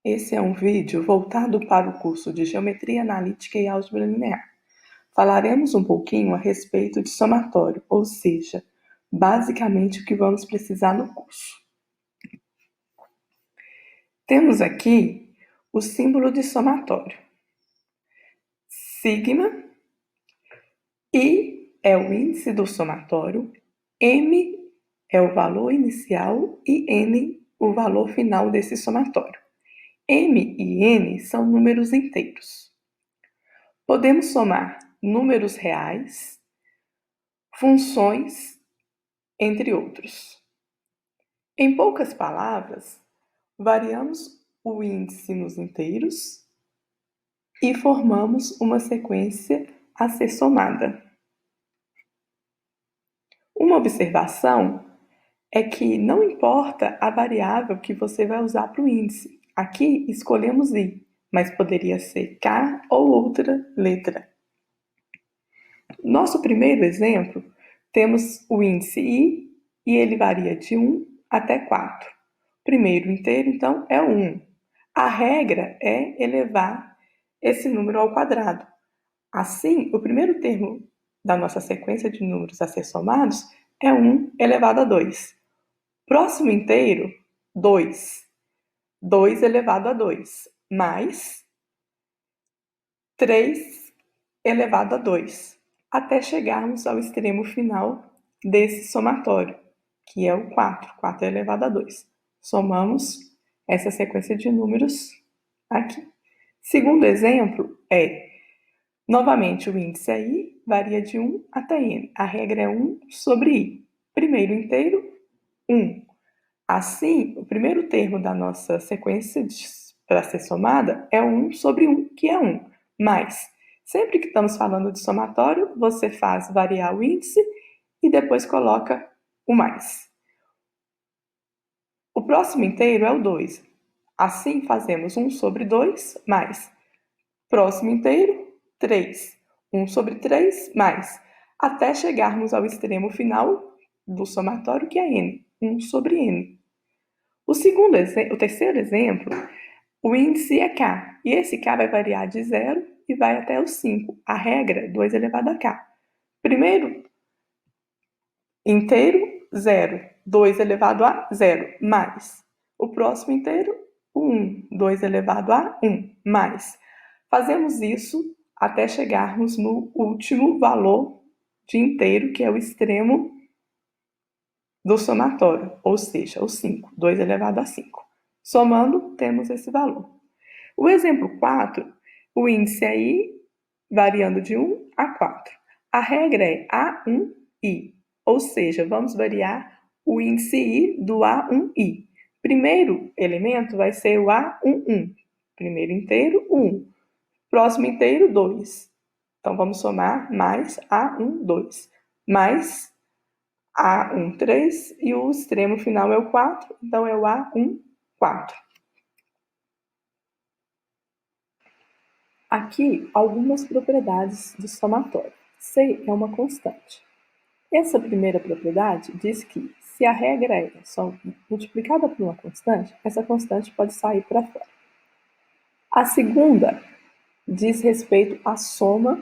Esse é um vídeo voltado para o curso de Geometria Analítica e Álgebra Linear. Falaremos um pouquinho a respeito de somatório, ou seja, basicamente o que vamos precisar no curso. Temos aqui o símbolo de somatório. Sigma, I é o índice do somatório, M é o valor inicial e N o valor final desse somatório. M e N são números inteiros. Podemos somar números reais, funções, entre outros. Em poucas palavras, variamos o índice nos inteiros e formamos uma sequência a ser somada. Uma observação é que não importa a variável que você vai usar para o índice. Aqui escolhemos I, mas poderia ser K ou outra letra. Nosso primeiro exemplo, temos o índice I e ele varia de 1 até 4. O primeiro inteiro, então, é 1. A regra é elevar esse número ao quadrado. Assim, o primeiro termo da nossa sequência de números a ser somados é 1 elevado a 2. Próximo inteiro, 2. 2 elevado a 2, mais 3 elevado a 2, até chegarmos ao extremo final desse somatório, que é o 4. 4 elevado a 2. Somamos essa sequência de números aqui. Segundo exemplo é, novamente, o índice I varia de 1 até N. A regra é 1 sobre I. Primeiro inteiro, 1. Assim, o primeiro termo da nossa sequência para ser somada é 1 sobre 1, que é 1. Mas, sempre que estamos falando de somatório, você faz variar o índice e depois coloca o mais. O próximo inteiro é o 2. Assim, fazemos 1 sobre 2 mais. Próximo inteiro, 3. 1 sobre 3 mais. Até chegarmos ao extremo final do somatório, que é N. 1 sobre N. O terceiro exemplo, o índice é K, e esse K vai variar de 0 e vai até o 5. A regra é 2 elevado a K. Primeiro inteiro, 0. 2 elevado a 0, mais. O próximo inteiro, 1. 2 elevado a 1, mais. Fazemos isso até chegarmos no último valor de inteiro, que é o extremo do somatório, ou seja, o 5. 2 elevado a 5. Somando, temos esse valor. O exemplo 4, o índice é I, variando de 1 a 4. A regra é A1I, ou seja, vamos variar o índice I do A1I. Primeiro elemento vai ser o A11. Primeiro inteiro, 1. Próximo inteiro, 2. Então, vamos somar mais A12, mais A13, e o extremo final é o 4, então é o A14. Aqui, algumas propriedades do somatório. C é uma constante. Essa primeira propriedade diz que, se a regra é só multiplicada por uma constante, essa constante pode sair para fora. A segunda diz respeito à soma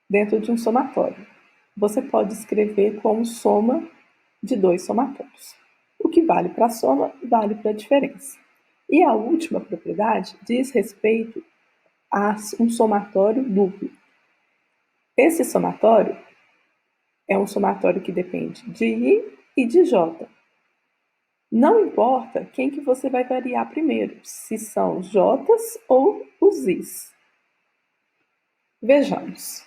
dentro de um somatório. Você pode escrever como soma de dois somatórios. O que vale para a soma, vale para a diferença. E a última propriedade diz respeito a um somatório duplo. Esse somatório é um somatório que depende de I e de J. Não importa quem que você vai variar primeiro, se são os J's ou os I's. Vejamos.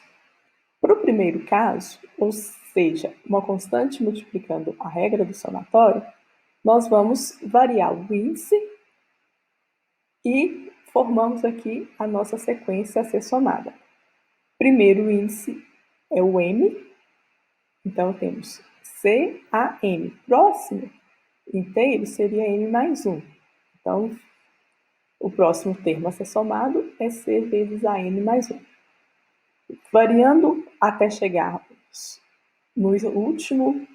Para o primeiro caso, ou seja, uma constante multiplicando a regra do somatório, nós vamos variar o índice e formamos aqui a nossa sequência a ser somada. Primeiro índice é o M, então temos CAM. Próximo inteiro seria M mais 1. Então, o próximo termo a ser somado é C vezes AN mais 1. Variando até chegarmos no último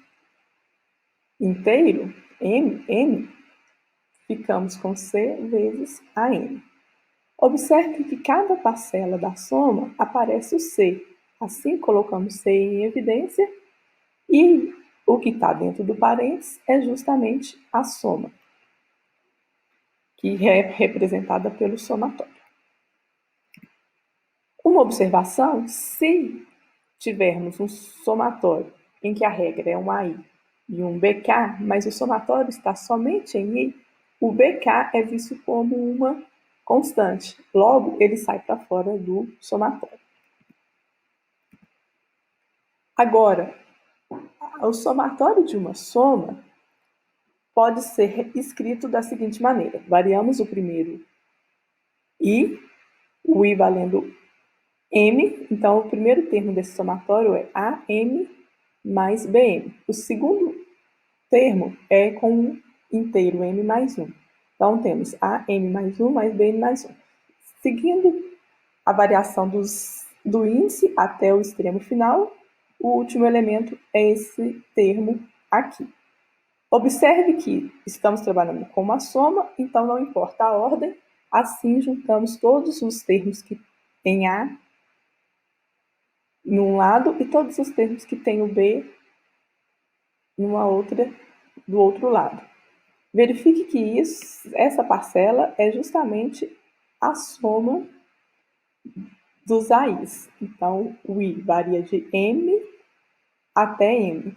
inteiro, N, ficamos com C vezes AM. Observe que cada parcela da soma aparece o C. Assim, colocamos C em evidência e o que está dentro do parênteses é justamente a soma, que é representada pelo somatório. Uma observação: se tivermos um somatório em que a regra é um AI e um BK, mas o somatório está somente em I, o BK é visto como uma constante. Logo, ele sai para fora do somatório. Agora, o somatório de uma soma pode ser escrito da seguinte maneira: variamos o primeiro I, o I valendo M, então o primeiro termo desse somatório é AM mais BM. O segundo termo é com um inteiro M mais 1. Então temos AM mais 1 mais BM mais 1. Seguindo a variação do índice até o extremo final, o último elemento é esse termo aqui. Observe que estamos trabalhando com uma soma, então não importa a ordem, assim juntamos todos os termos que tem A num lado e todos os termos que tem o B do outro lado. Verifique que essa parcela é justamente a soma dos AIs. Então, o I varia de M até M.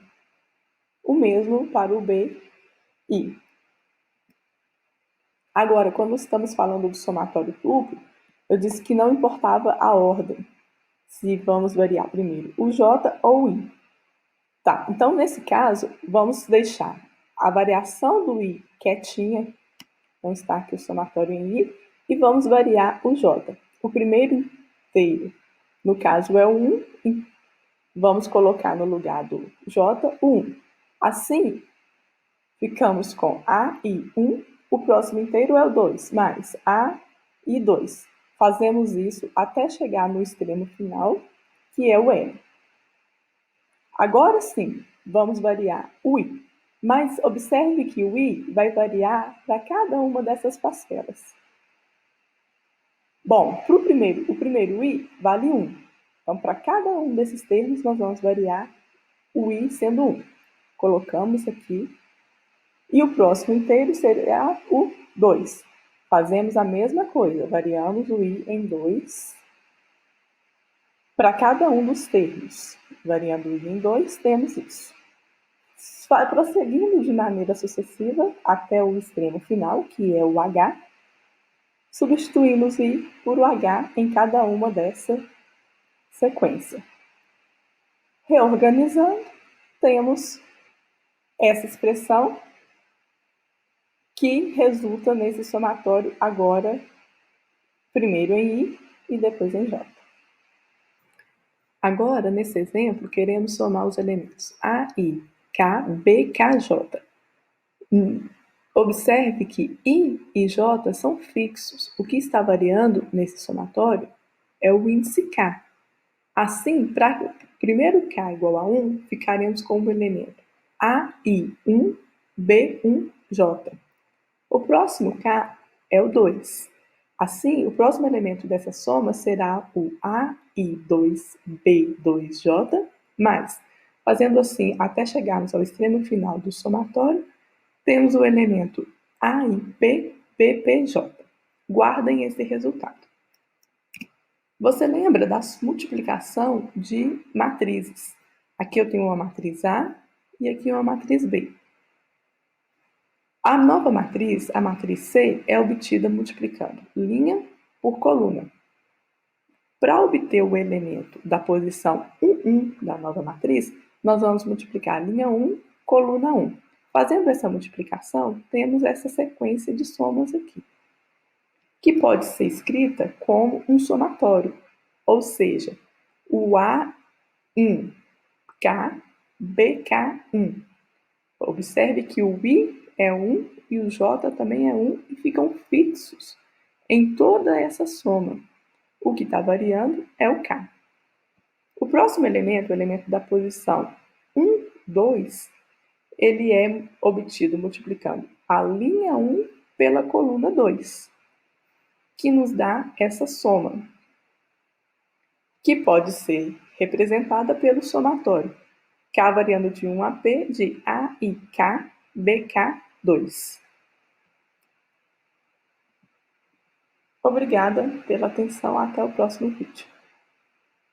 O mesmo para o B e. Agora, quando estamos falando do somatório duplo, eu disse que não importava a ordem, se vamos variar primeiro o J ou o I. Tá, então nesse caso, vamos deixar a variação do I quietinha, então está aqui o somatório em I, e vamos variar o J. O primeiro inteiro, no caso, é o 1, vamos colocar no lugar do J o 1. Assim, ficamos com A e 1, o próximo inteiro é o 2, mais A e 2. Fazemos isso até chegar no extremo final, que é o M. Agora sim, vamos variar o I. Mas observe que o I vai variar para cada uma dessas parcelas. Bom, para o primeiro I vale 1. Então, para cada um desses termos, nós vamos variar o I sendo 1. Colocamos aqui. E o próximo inteiro será o 2. Fazemos a mesma coisa, variamos o I em 2 para cada um dos termos. Variando o I em 2, temos isso. Prosseguindo de maneira sucessiva até o extremo final, que é o H, substituímos o I por o H em cada uma dessa sequência. Reorganizando, temos essa expressão que resulta nesse somatório agora, primeiro em I e depois em J. Agora, nesse exemplo, queremos somar os elementos A, I, K, B, K, J. Observe que I e J são fixos. O que está variando nesse somatório é o índice K. Assim, para primeiro K igual a 1, ficaremos com o elemento AI1, B1, J. O próximo K é o 2. Assim, o próximo elemento dessa soma será o AI2B2J, mais, fazendo assim até chegarmos ao extremo final do somatório, temos o elemento AIPBPJ. Guardem esse resultado. Você lembra da multiplicação de matrizes? Aqui eu tenho uma matriz A e aqui uma matriz B. A nova matriz, a matriz C, é obtida multiplicando linha por coluna. Para obter o elemento da posição 1, 1 da nova matriz, nós vamos multiplicar linha 1, coluna 1. Fazendo essa multiplicação, temos essa sequência de somas aqui, que pode ser escrita como um somatório, ou seja, o A1K, BK1. Observe que o I é 1 e o J também é 1 e ficam fixos em toda essa soma. O que está variando é o K. O próximo elemento, o elemento da posição 1, 2, ele é obtido multiplicando a linha 1 pela coluna 2, que nos dá essa soma, que pode ser representada pelo somatório, K variando de 1 a P de AIK, BK2. Obrigada pela atenção, até o próximo vídeo.